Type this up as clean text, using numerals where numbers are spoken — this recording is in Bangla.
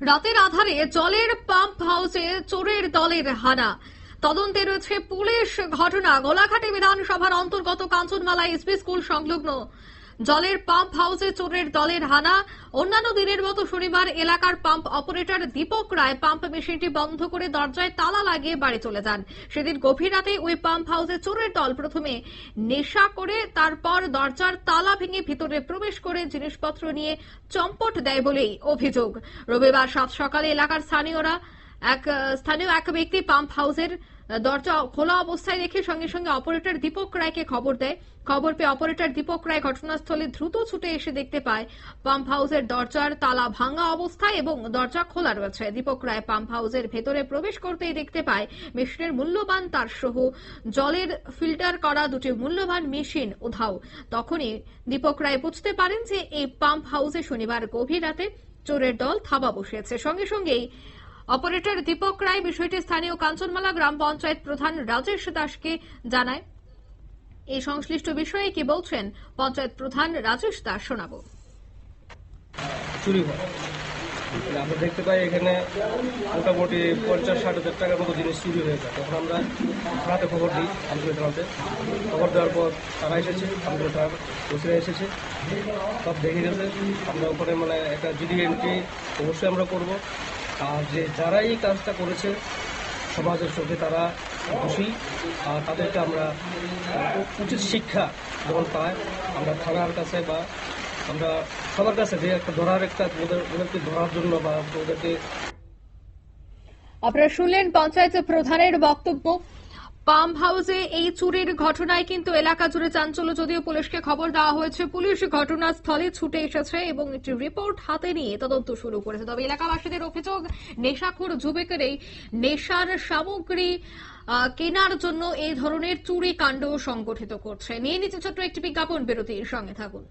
রাতের আধারে জলের পাম্প হাউসে চোরের দলের হানা। তদন্তে রয়েছে পুলিশ। ঘটনা গোলাঘাটি বিধানসভার অন্তর্গত কাঞ্চনমালা এসপি স্কুল সংলগ্ন জলের পাম্প হাউসে চোরের দলের হানা। অন্যান্য দিনের মতো শনিবার এলাকার পাম্প অপারেটর দীপক রায় পাম্প মেশিনটি বন্ধ করে দরজায় তালা লাগিয়ে বাড়ি চলে যান। সেদিন গভীর রাতে ওই পাম্প হাউসে চোরের দল প্রথমে নেশা করে তারপর দরজার তালা ভেঙে ভিতরে প্রবেশ করে জিনিসপত্র নিয়ে চম্পট দেয় বলেই অভিযোগ। রবিবার সাত সকালে এলাকার স্থানীয় এক ব্যক্তি পাম্প হাউসের দরজা খোলা অবস্থায় দেখে সঙ্গে সঙ্গে অপারেটর দীপক রায়কে খবর দেয়। খবর পেয়ে অপারেটর দীপক রায় ঘটনাস্থলে দ্রুত ছুটে এসে দেখতে পায় পাম্প হাউসের দরজার তালা ভাঙা অবস্থায় এবং দরজা খোলা রয়েছে। দীপক রায় পাম্প হাউসের ভেতরে প্রবেশ করতেই দেখতে পায় মেশিনের মূল্যবান তার সহ জলের ফিল্টার করা দুটি মূল্যবান মেশিন উধাও। তখনই দীপক রায় বুঝতে পারেন যে এই পাম্প হাউসে শনিবার গভীর রাতে চোরের দল থাবা বসিয়েছে। সঙ্গে সঙ্গেই অপারেটর দীপক রায় বিষয়টি স্থানীয় কাঞ্চনমালা গ্রাম পঞ্চায়েত প্রধান রাজেশ দাসকে জানায়। এই সংশ্লিষ্ট বিষয়ে কি বলছেন পঞ্চায়েত প্রধান রাজেশ দাস শোনাবো। চুরি হয় আমরা দেখতে পাই এখানে মোটামুটি 50-60 হাজার টাকার মতো জিনিস চুরি হয়ে যায়। তখন আমরা থানাতে খবর দিই। থানাতে খবর দেওয়ার পর তারা এসেছে, থানার ওসিরা এসেছে, সব দেখে গেছে। আমরা ওখানে মানে একটা জিডি এন্ট্রি অবশ্যই আমরা করব। আর যে যারা এই কাজটা করেছে সমাজের চোখে তারা খুশি, আর তাদেরকে আমরা উচিত শিক্ষা যখন পায় আমরা থানার কাছে বা আমরা সবার কাছে যে একটা ওদেরকে ধরার জন্য বা ওদেরকে। আপনারা শুনলেন পঞ্চায়েত প্রধানের বক্তব্য। পাম্প হাউসে এই চুরির ঘটনায় কিন্তু এলাকা জুড়ে চাঞ্চল্য। যদিও পুলিশকে খবর দেওয়া হয়েছে, পুলিশ ঘটনাস্থলে ছুটে এসেছে এবং একটি রিপোর্ট হাতে নিয়ে তদন্ত শুরু করেছে। তবে এলাকাবাসীদের অভিযোগ, নেশাখোর যুবকের এই নেশার সামগ্রী কেনার জন্য এই ধরনের চুরি কাণ্ড সংগঠিত করছে। নিয়ে নিচ্ছে ছোট্ট একটি বিজ্ঞাপন বিরতির সঙ্গে থাকুন।